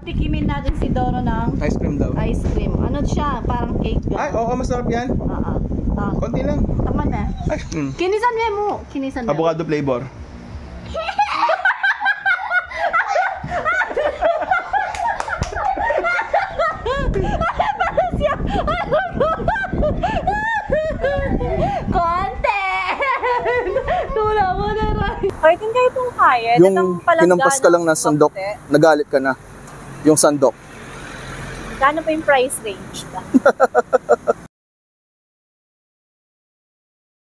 Tikimin natin si Doro ng Ice cream daw. ice cream. Ano siya? Parang cake. Ay, oo, masarap yan. Konti lang. Tama na. Kinisan mo. Kinisan mo. Avocado flavor. Content! Tula mo na rin. Kahit hindi itong kaya. Yung pinampas ka lang ng sandok, nagalit ka na. Yung sandok. Gano'n pa yung price range ka?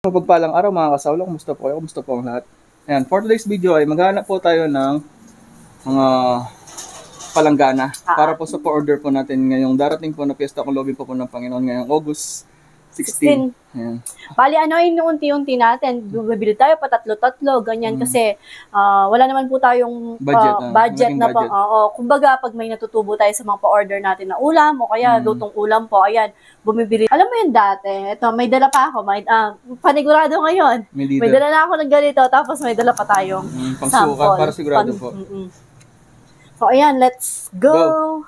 Mapagpalang araw mga kasawlo, kumusta po kayo? Kumusta po ang lahat? Ayan, for today's video ay maghanap po tayo ng mga palanggana para po sa pa-order po natin ngayong darating po na Fiesta kung lobby po ng Panginoon ngayong August 16. Ayan. Bali, unti-unti natin. Bumibili tayo pa tatlo-tatlo, ganyan. Kasi wala naman po tayong budget na pa. Kumbaga, pag may natutubo tayo sa mga pa-order natin na ulam o kaya lutong ulam po, ayan, bumibili. Alam mo yun dati, ito, may dala pa ako. Panigurado ngayon. May dala na ako ng ganito, tapos may dala pa tayong pangsukat para sigurado po. So, ayan, let's go!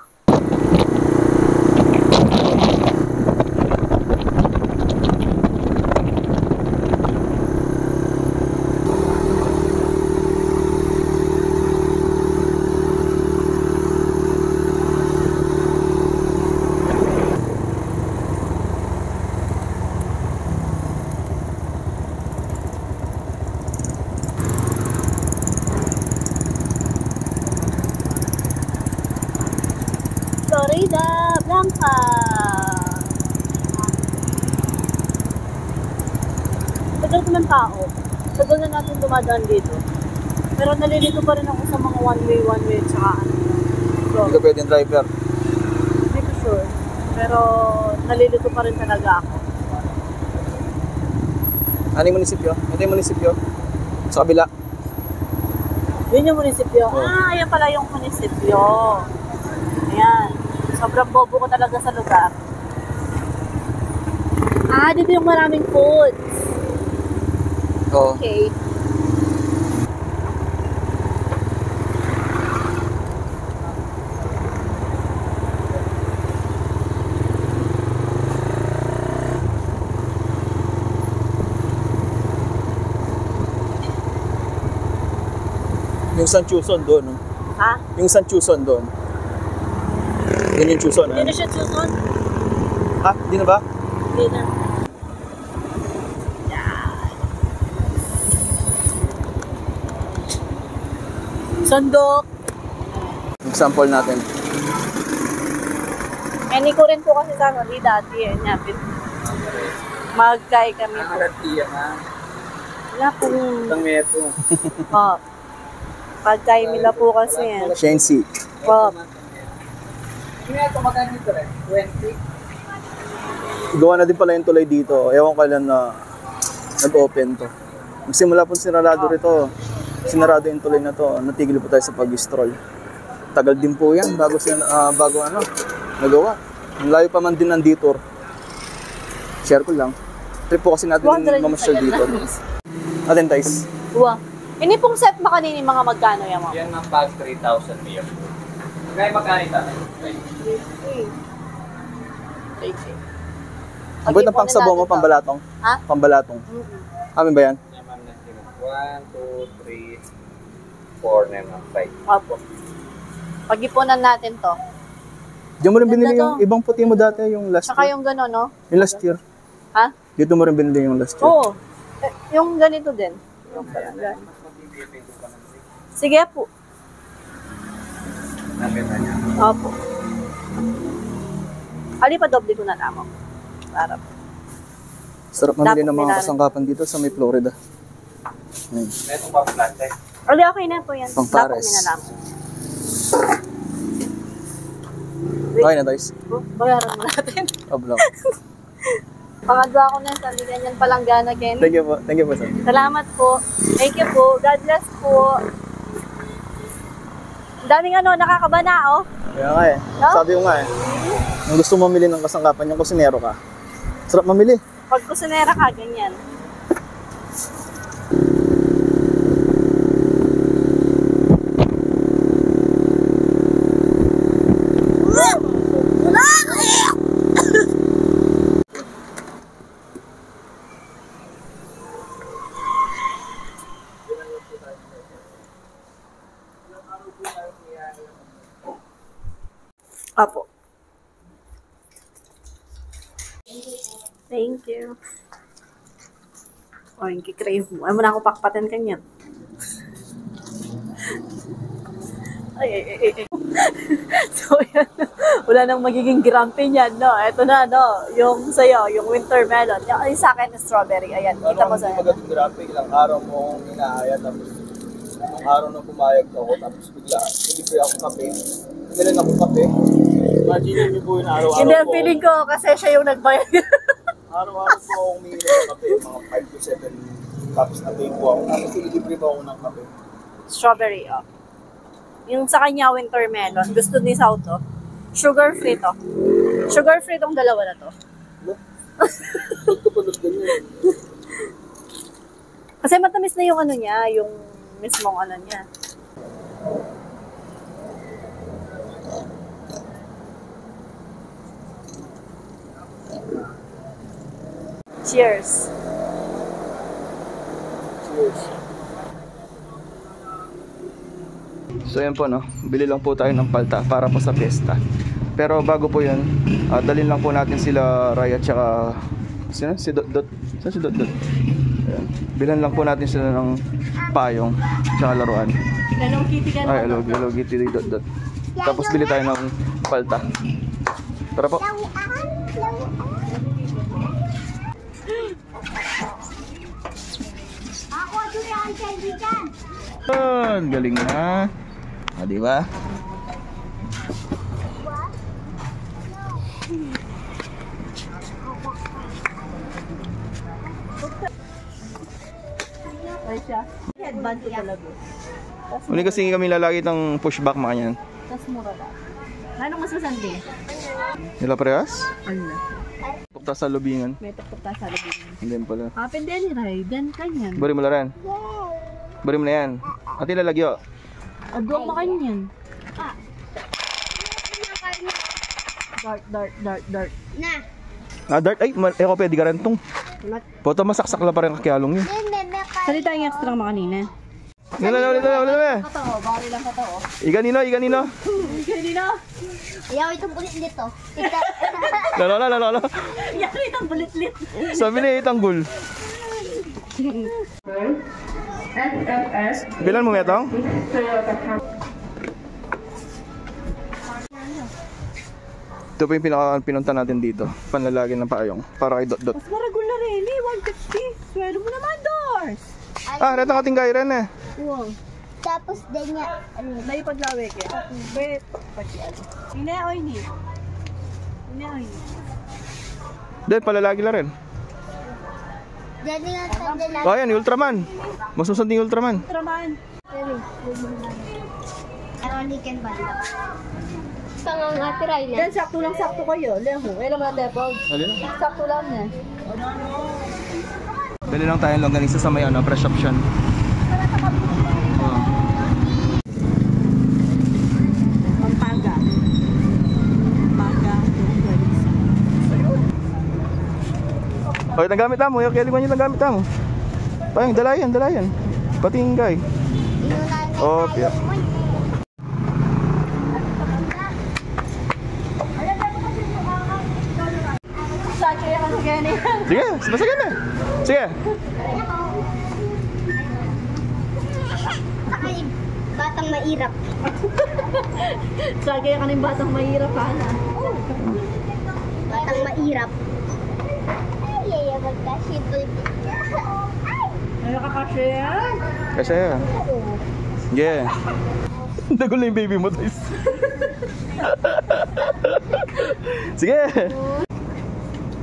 Florida Blanca. Tagal ko ng tao. Tagal na natin dumadaan dito. Pero nalilito pa rin ako sa mga one-way, tsaka ano. Hindi ka pwedeng driver. Hindi ko sure. Pero nalilito pa rin talaga ako. Ano yung munisipyo? Ito yung munisipyo. Sa kabila. Yun yung munisipyo. Ayan pala yung munisipyo. Ayan. Sobrang bobo ko talaga sa lugar. Dito yung maraming foods. Oo. Okay. Yung San Chuson doon, no? Ha? Yung San Chuson doon. Yan yung Chuson, ha? Hindi na siya Chuson? Ha? Hindi na ba? Hindi na. Sandok. Example natin. Hindi ko rin po kasi sa di dati eh. Magkay kami po. Wala pong... Meto. Pagkay nila po kasi yan. Shensi. Gawa na din pala yung tulay dito. Ewan ko lang na nag-open to. Magsimula po sinarado rito. Sinarado yung tulay na to. Natigil po tayo sa pag-stroll. Tagal din po yan bago nagawa. Ang layo pa man din ng detour. Share ko lang. Trip po kasi natin mamasyal dito. Atin guys. Wow. Ini pong set ba kanini mga magkano yan mo? Yan ng pag 3,000 mayor. Kaya magkano ito? Ang buhay ng pangsabaw mo, pambalatong? Ha? Pambalatong. Amin ba yan? 1, 2, 3, 4 na yung 5. Opo. Pag-ipunan natin to. Diyan mo rin binili yung ibang puti mo dati, yung last Saka year. yung gano'n, no? Yung last year. Ha? Dito mo rin binili yung last year. Oo. Yung ganito din. Yung parang sige po. Nakita niya. Opo. Ali pa doble ko na lamang. Para po. Sarap mamili ng mga kasangkapan dito sa may Florida. Meron pa plastic. Ali, okay na po yan. Pang pares. Lapok na lamang. Okay na guys. Bayaran mo natin. Oblong. Pangadwa ko na sa ganyan palanggana, Ken. Thank you po. Thank you po, sir. Salamat po. Thank you po. God bless po. Ang daming nakakabana, oh. Kaya nga eh. No? Sabi ko nga eh. Kung gusto mo mamili ng kasangkapan, yung kusinero ka. Sarap mamili. Pag kusinera ka, ganyan. Apo. Thank you. O, yung kikrave mo. Ay mo na ako pakpatin kanyan. Ay. So, yan. Wala nang magiging grumpy niyan, no? Ito na, no? Yung sa'yo, yung winter melon. Yung sa akin, strawberry. Ayan, kita ko sa'yo. Ano magiging grumpy? Ilang araw mo inaaya, tapos nung araw na pumayag ako, tapos bigla, hindi ko ako kape. Kailan ako kape? Imagine niyo po yung araw-araw Hindi, feeling ko kasi siya yung nagbayad. Araw-araw po akong umiinom ng kape, mga 5 to 7 cups na take po ako. Tapos ililibre pa ako ng kape. Strawberry, oh. Yung sa kanya, winter melon, gusto ni Sao to. Sugar free to. Sugar free tong dalawa na to. Ito pa ganyan. Kasi matamis na yung ano niya, yung mismong ano niya. Cheers. Cheers. So yan po, no, bili lang po tayo ng palta para po sa fiesta. Pero bago po yun, dalhin lang po natin sila Raya tsaka si Dot. Saan si Dot? Ayan. Bilhan lang po natin sila ng payong tsaka laruan. Hello Kitty ka Ay, hello Kitty Dot. Tapos bili tayo ng palta. Tara po. Ako doon ang kaibigan. Galing na. Di ba? Ay siya. Headband ko talaga. Uli kasi kami lalagay ng pushback mga yan. Tapos mura ba? Anong mas masandi? Nila parehas? Ano? Pukta sa lubingan. May takot tayo sa labing. Hindi pala. Kapin din ni Ray. Dan kanyan. Bari mo laran. Bari mo na yan. Ati lalagyo. Adwang makanyan. Dart. Na. Dart. Ay, ako pwede ka rin tong. Poto masaksak lang pa rin kakyalong yun. Salita yung extra mo kanina. Ulit na. Katao, bari lang katao. Iga nino. Kanina. Ayaw itong bulit dito. Lalo. Yan itong bulit-lit. Sabi na itanggol. Bilan mo metong? Ito po yung pinunta natin dito. Panlalagyan ng paayong. Para kay Dot. Mas maragular eh. 150. Swero mo naman, Dors. Reta kating gairan eh. Wow. Tapos din niya. May paglawe kaya. Wait. Ine-oy ni. Then, palalagi lang rin. Dali nga tanda lang. Ayan, yung Ultraman. Masusundin yung Ultraman. Traman. Aronican ba? Pangang ate Ryan. Yan, sakto kayo. Leho. Ilan mo na tepog? Alin? Sakto lang na. Bili lang tayo longganisa sa may press option. Pampaga. Okay, nagamit mo. Yung kailan yung nagamit mo. Payang, dalayan. Pati yung guy. Oh, yeah. Sige, masagyan na. Sige. Saka yung batang mairap. Sagay ka ng batang mahirap ha na. Batang mairap. Ay, magkasipol. Ay, kakasya. Kasi yan. Yeah. Dagol na yung baby mo, guys. Sige.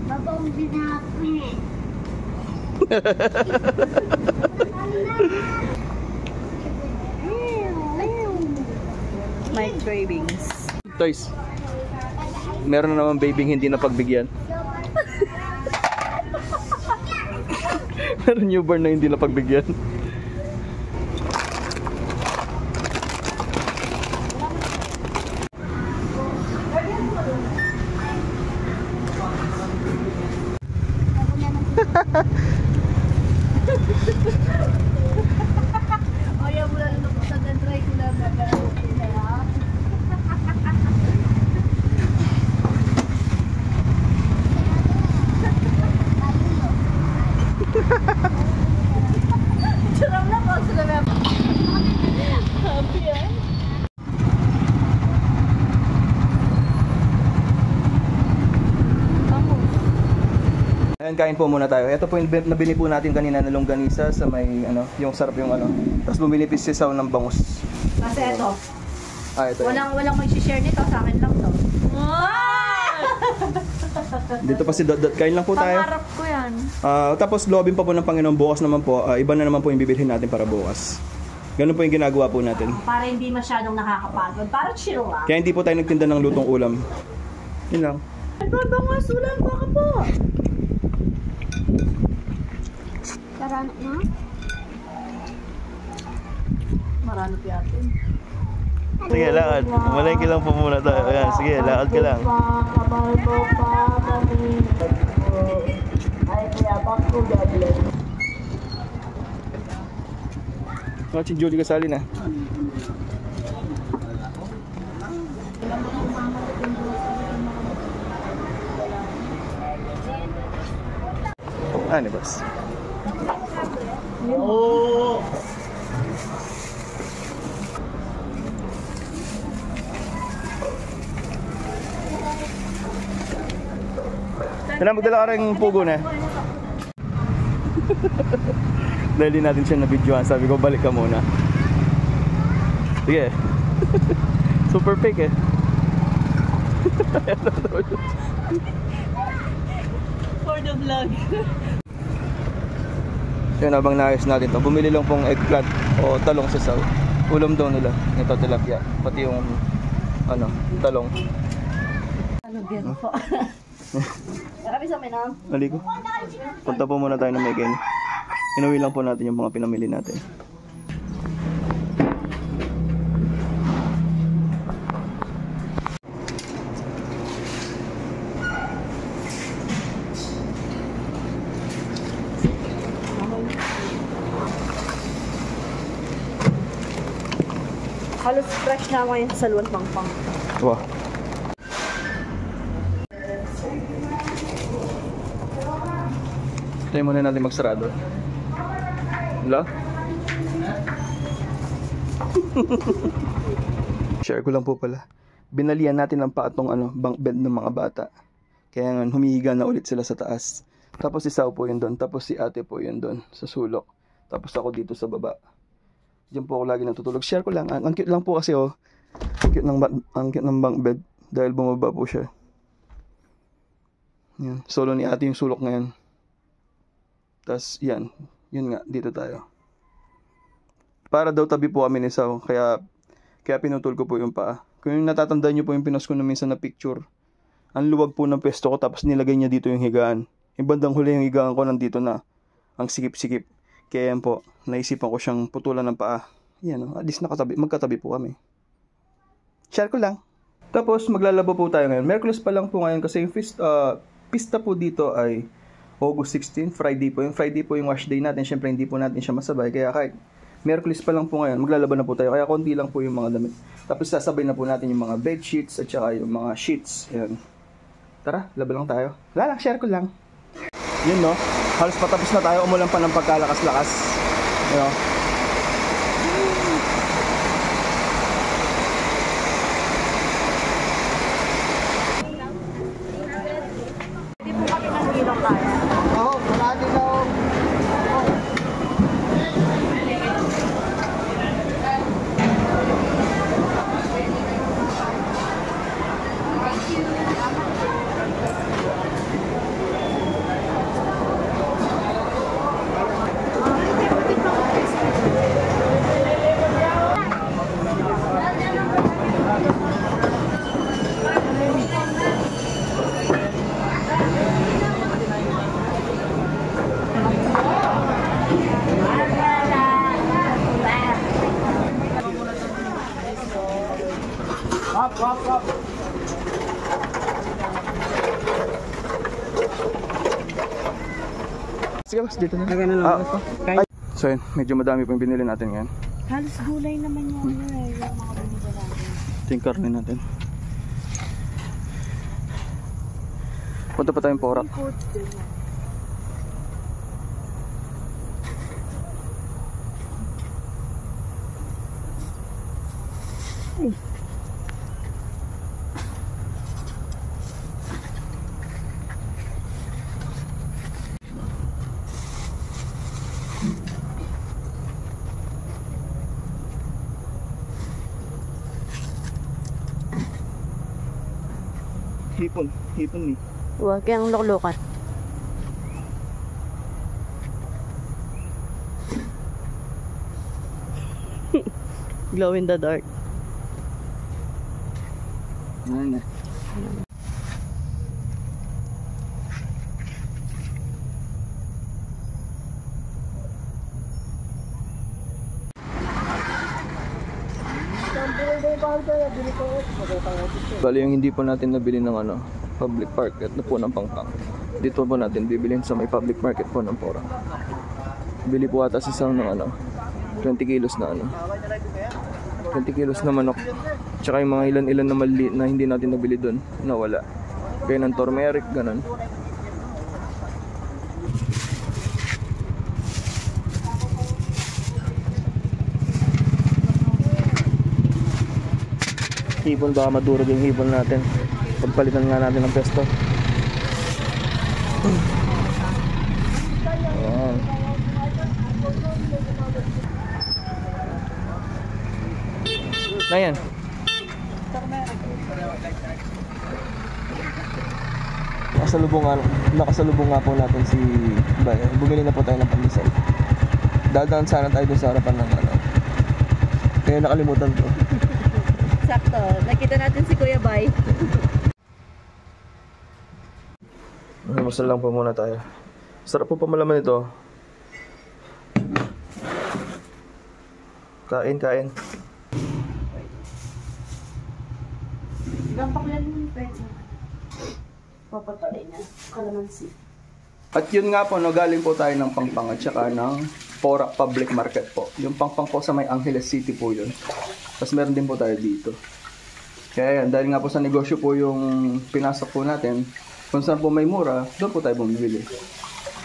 Babong binapin. My cravings. Toys. Meron na naman babying hindi napagbigyan. Meron newborn na hindi napagbigyan. Ayaw mo lang sa dentray ko lang. Kain po muna tayo. Ito po yung nabili po natin kanina na longganisa sa may yung sarap yung Tapos bumili pa si Saw ng bangus. Kasi ito. Ito. Walang mag-share nito, sa akin lang to. Dito pa si Dot. Kain lang po tayo. Pangarap ko yan. Tapos loobin pa po ng Panginoon bukas naman po. Iba na naman po yung bibilhin natin para bukas. Ganun po yung ginagawa po natin. Para hindi masyadong nakakapagod. Para chill lang. Kaya hindi po tayo nagtinda ng lutong ulam. Yun lang. Bangus, ulam pa ka po. Tara na. Marano piyato. Sige, lakad. Malengke lang po muna tayo. Ayan, sige, lakad ka lang. Si Julie kasali na. Ano boss? Oh! Kailangan magdala ka rin pugo na. Dahil di natin siya na-videoan, sabi ko balik ka muna. Sige. Super fake eh. For the vlog. Yun, habang naayos natin to, bumili lang pong eggplant o talong sa Saw. Ulam daw nila. Ito tilapia. Pati yung talong. Ano yan po? Marami sa amin, Maligo. Punta po muna tayo ng Megan. Inuwi lang po natin yung mga pinamili natin. Halos fresh na ngayon sa Salwan Pangpang. Wow. Tayo muna natin magsarado. Wala? Share ko lang po pala. Binalian natin ang paatong bunk bed ng mga bata. Kaya nga humihiga na ulit sila sa taas. Tapos si Saw po yun doon. Tapos si ate po yun doon sa sulok. Tapos ako dito sa baba. Diyan po ako lagi natutulog. Share ko lang. Ang cute lang po kasi Ang cute ng bunk bed. Dahil bumaba po siya. Yan. Solo ni ate yung sulok ngayon. Tapos yan. Yun nga. Dito tayo. Para daw tabi po kami ni Saw. Kaya pinutol ko po yung paa. Kung yung natatandaan nyo po yung pinost ko na minsan na picture. Ang luwag po ng pesto ko. Tapos nilagay niya dito yung higaan. Yung bandang huli yung higaan ko nandito na. Ang sikip-sikip. Kaya yan po. Naisipan ko siyang putulan ng paa. Yan At least magkatabi po kami. Share ko lang. Tapos maglalaba po tayo ngayon. Merkules pa lang po ngayon kasi yung pista po dito ay August 16, Friday po. Yung Friday po yung wash day natin. Siyempre hindi po natin siya masabay. Kaya kahit Merkules pa lang po ngayon, maglalaba na po tayo. Kaya konti lang po yung mga damit. Tapos sasabay na po natin yung mga bed sheets at saka yung mga sheets. Ayan. Tara, laba lang tayo. Wala lang, share ko lang. Yun halos patapos na tayo. Umulan pa ng pagkalakas-lakas. Hindi po kami nahihirap tayo. Oo, marami daw. Sige, mas dito na. So yun, medyo madami pang binili natin ngayon. Halos gulay naman yung yung mga binili natin. Ito yung karne natin. Punta pa tayong Porac. Hipon eh. Huwag kayang loklokan. Glow in the dark. Yan na. Bali yung hindi po natin nabili ng public market na po ng Pangpang. Dito po natin bibilhin sa may public market po ng Porac. Bili po ata si Sam ng 20 kilos na 20 kilos na manok. Tsaka yung mga ilan-ilan na maliit na hindi natin nabili doon, nawala. Kaya ng turmeric, ganun. Hipon, baka madurog yung hipon natin. Pagpalitan nga natin ng pesto. Ayan. Na yan. Nakasalubong nga po natin si Bayan. Bumili na po tayo ng pandesal. Dadaan sana tayo doon sa harapan ng kaya nakalimutan to. Sakto. Nakita natin si Kuya Bay. Masal lang po muna tayo. Sarap po pamalaman ito. Kain. Gampak yan yung pwede. Papatay niya. Kalamansi. At yun nga po, galing po tayo ng Pangpang at saka ng Porac Public Market po. Yung Pangpang po sa may Angeles City po yun. Tapos meron din po tayo dito. Kaya yan, dahil nga po sa negosyo po yung pinasok po natin, kung saan po may mura, doon po tayo bumibili.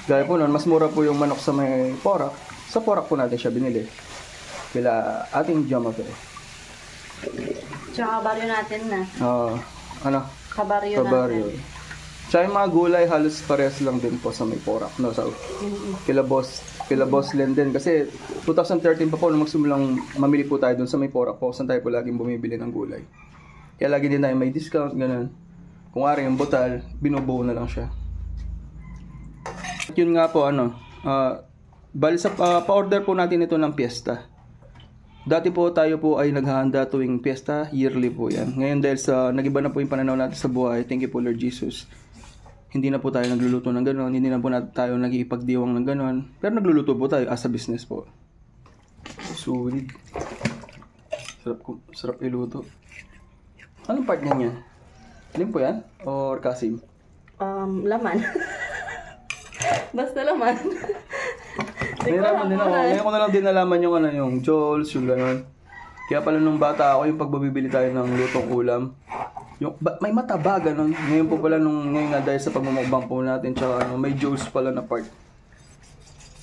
Gaya po nun, mas mura po yung manok sa may Porac. Sa Porac po natin siya binili. Kila ating Jamape. Tsaka kabaryo natin na. Kabaryo natin. Tsaka yung mga gulay halos parehas lang din po sa may Porac. No? So, kila Boss Len din. Kasi 2013 pa po nung magsimulang mamili po tayo dun sa may Porac po. Saan tayo po laging bumibili ng gulay. Kaya lagi din tayo may discount, ganun. Kung ari yung butal, binubuo na lang siya. At yun nga po, bali sa pa-order po natin ito ng piyesta. Dati po tayo po ay naghahanda tuwing piyesta, yearly po yan. Ngayon dahil sa nagiba na po yung pananaw natin sa buhay, thank you po Lord Jesus. Hindi na po tayo nagluluto ng gano'n, hindi na po tayo nag-iipagdiwang ng gano'n. Pero nagluluto po tayo as a business po. Sulit. Sarap iluto. Anong part niya? Alin po yan? Or kasim? Laman. Basta laman. Ngayon ko na lang din nalaman yung Jols, yung gano'n. Kaya pala nung bata ako, yung pagbabibili tayo ng lutong ulam, may mataba, gano'n. Ngayon po pala, ngayon nga dahil sa pagmumukbang po natin, tsaka may Jols pala na part.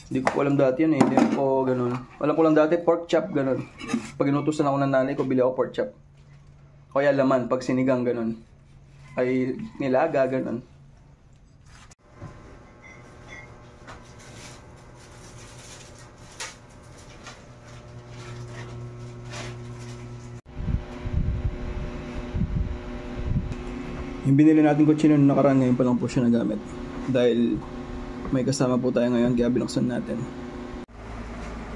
Hindi ko alam dati yan eh, hindi ko gano'n. Alam ko lang dati, pork chop, gano'n. Pag inutusan ako ng nanay ko, bili ako pork chop. Kaya laman, pag sinigang, gano'n. Ay nilaga, gano'n. Yung binili natin kutsino nung nakaraan, ngayon pa lang po siya nagamit. Dahil may kasama po tayo ngayon, kaya binuksan natin.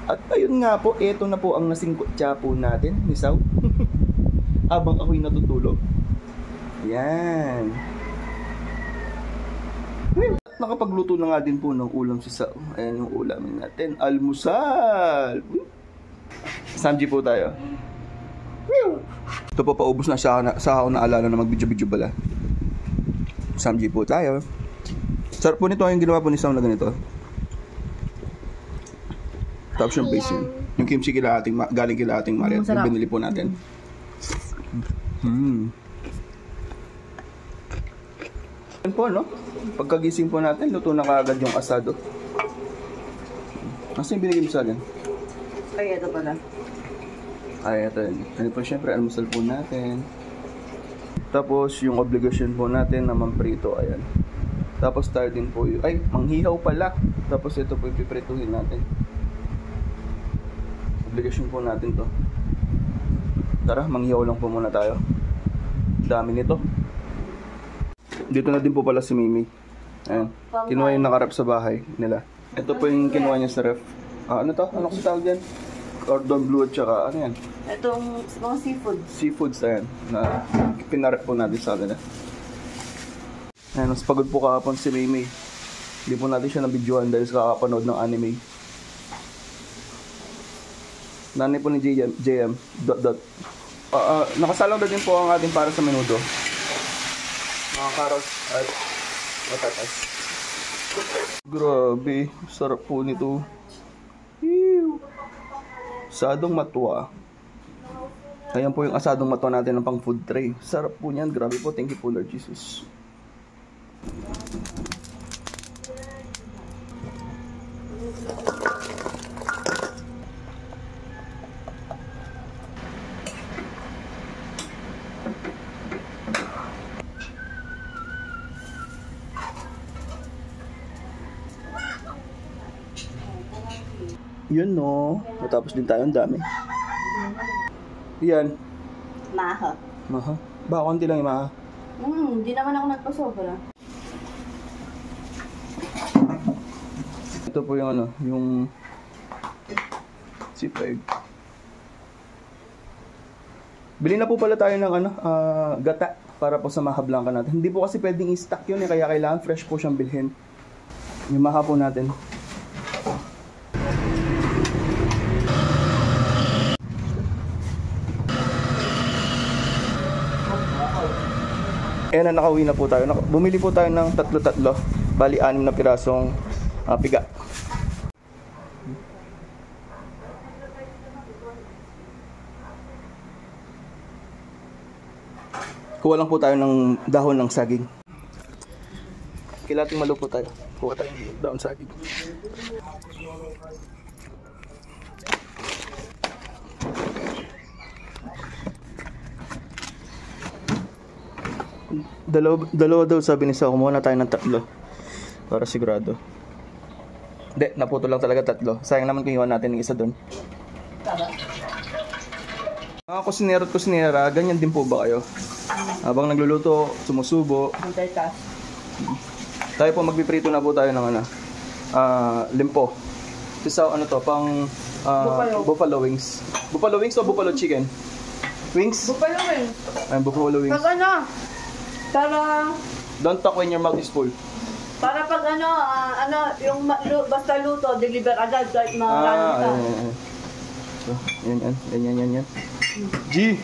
At ayun nga po, eto na po ang nasing kutsa po natin, ni Sao. Habang ako'y natutulog. Yan. At nakapagluto na nga din po ng ulam si Sao. Ayan yung ulamin natin. Almusal! Samji po tayo. Ito po, paubos na sa ako naalala na mag-video-video pala. Samji po tayo. Sarap po nito yung ginawa po ni Sam na ganito. Tapos yung base yung kimchi galing kila ating Mariat. Yung binili po natin. Yan po, no? Pagkagising po natin, luto na kaagad yung asado. Nasaan yung binigay mo sa akin? Ay, ito pala. Ay, ito yun. Ano po, syempre, almusal po natin. Tapos, yung obligasyon po natin na mamprito, ayan. Tapos, tayo din po yung, ay, manghihaw pala. Tapos, ito po yung piprituhin natin. Obligasyon po natin to. Tara, manghihaw lang po muna tayo. Dami nito. Dito na din po pala si Mimi. Ayan. Kinuha yung nakarep sa bahay nila. Ito po yung kinuha niya sa ref. Ano to? Ano kasi tawag yan? Cordon bleu at saka ano yan? Itong mga seafood. Seafoods ayan. Na pinarep po natin sa kanila. Ayan, mas pagod po kahapon si Mimi. Hindi po natin siya nabidyohan dahil sa kakapanood ng anime. Nanay po ni JM. Nakasalang na din po ang ating para sa menudo. Mga carrots at patatas. Grabe, sarap po nito. Asadong matwa. Ayan po yung asadong matwa natin ng pang food tray. Sarap po niyan. Grabe po. Thank you po, Lord Jesus. Yun no. Natapos din tayo. Ang dami. Yan. Maha. Maha? Baka konti lang yung maha. Hindi naman ako nagpasobra. Ito po yung ano, yung sipeg. Bili na po pala tayo ng ano, gata para po sa maha blanca natin. Hindi po kasi pwedeng i-stock yun kaya kailangan fresh po siyang bilhin. Yung maha po natin. Ayan na, nakauwi na po tayo. Bumili po tayo ng tatlo. Bali, 6 na pirasong piga. Kuha lang po tayo ng dahon ng saging. Kilating malo po tayo. Kuha tayo ng dahon saging. Dalawa daw sabi ni Sa, kumuha na tayo ng 3 para sigurado. Hindi, naputo lang talaga 3. Sayang naman kung iwan natin ng isa doon. Mga kusinero at kusinera, ganyan din po ba kayo? Habang nagluluto, sumusubo. Tayo po magpiprito na po tayo ng ano, limpo. Isa ano to, pang buffalo wings. Buffalo wings o buffalo chicken? Wings? Buffalo wings. Ay, buffalo wings. Pag ano, para... Don't talk when your mouth is full. Para pag yung basta luto, deliver agad kahit marami ka. So, yan. G!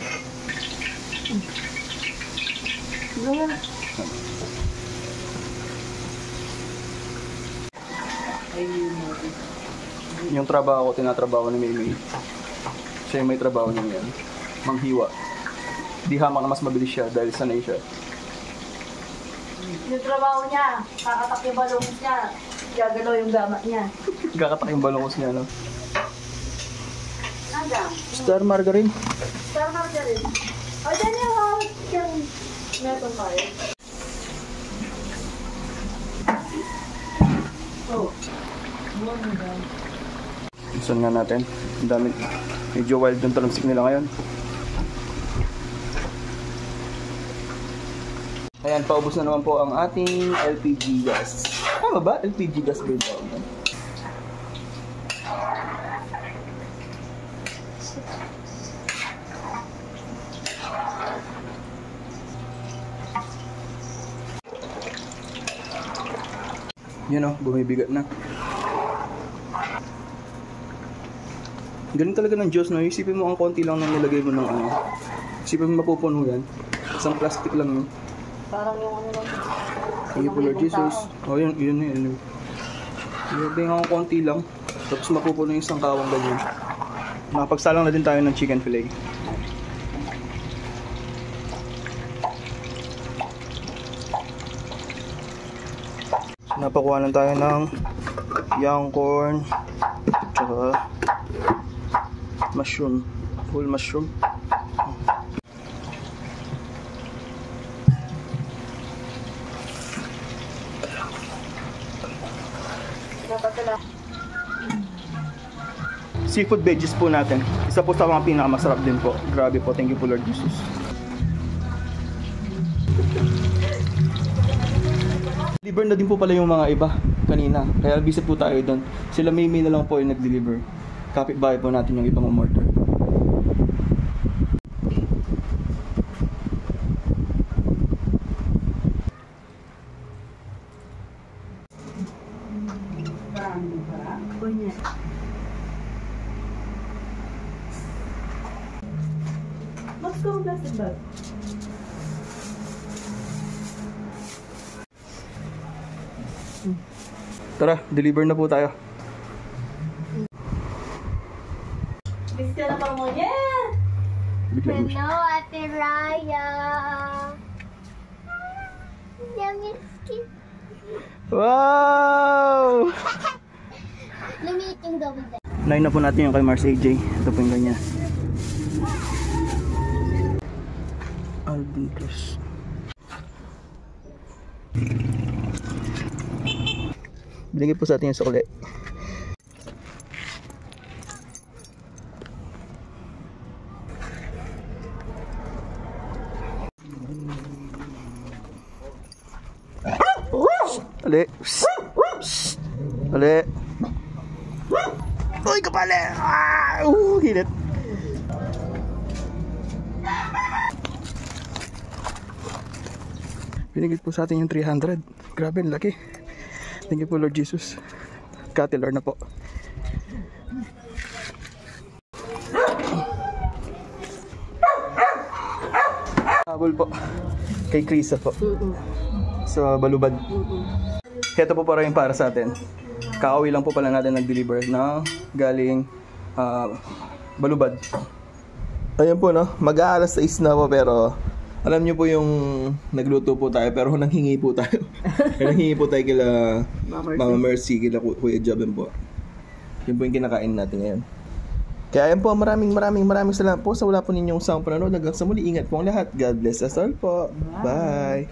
Yung trabaho ko, tinatrabaho ni Mimi. Siya yung may trabaho niya yan. Manghiwa. Di hamak na mas mabilis siya dahil sanay siya. Yung trabaho niya, kakatak yung balongos niya, gagalaw yung gamat niya. Kakatak yung balongos niya, no? Nandang? Star margarine. Star margarine. O, dyan yung meron tayo. Oh. Gusto nga natin. Ang dami. Medyo wild yung talamsik nila ngayon. Ayan, paubos na naman po ang ating LPG gas. Tama ba? LPG gas ba ito? Yun o, bumibigat na. Ganun talaga ng Diyos, no? Isipin mo ang konti lang na nilagay mo ng ano. Isipin mo mapupuno yan. Isang plastic lang yun. Parang yung ano lang. Thank you, Lord Jesus. Oh, yun. Ilagay nga ang konti lang. Tapos mapupuno yung isang kawang ganyan. Nakapagsalang na din tayo ng chicken fillet. Napakuha lang tayo ng young corn. Tsaka mushroom. Whole mushroom. Seafood veggies po natin. Isa po sa mga pinakamasarap din po. Grabe po. Thank you po, Lord Jesus. Deliver na din po pala yung mga iba kanina. Kaya visit po tayo doon. Sila May na lang po yung nag-deliver. Kapit-bahay po natin yung ibang order. Let's go plastic bag. Tara, deliver na po tayo. Bis ka na pa mo. Yeah! Hello, Ate Raya. Yummy skin. Wow! Lumiit yung gawin dahil. Line na po natin yung kay Mars AJ. Ito po yung kanya. Alvin Cruz. Binigay po sa atin yung sukli. Ali. Ali. Uy, kapale! Hinit. Binigay po sa atin yung 300. Grabe, laki. Thank you po, Lord Jesus. Katilar na po. Habol po. Kay Krisa po. Sa Balubad. Ito po para yung para sa atin. Kakauwi lang po pala natin nag-deliver na galing Balubad. Ayan po, no? Mag-aalas 6 na po, pero alam niyo po yung nagluto po tayo, pero nanghingi po tayo. Nanghingi po tayo kila Mama Mercy, kila Kuya Joben po. Yun po yung kinakain natin ngayon. Kaya ayan po, maraming salamat po sa wala po ninyong isang panonood. Hanggang sa muli, ingat po ang lahat. God bless us all po. Bye!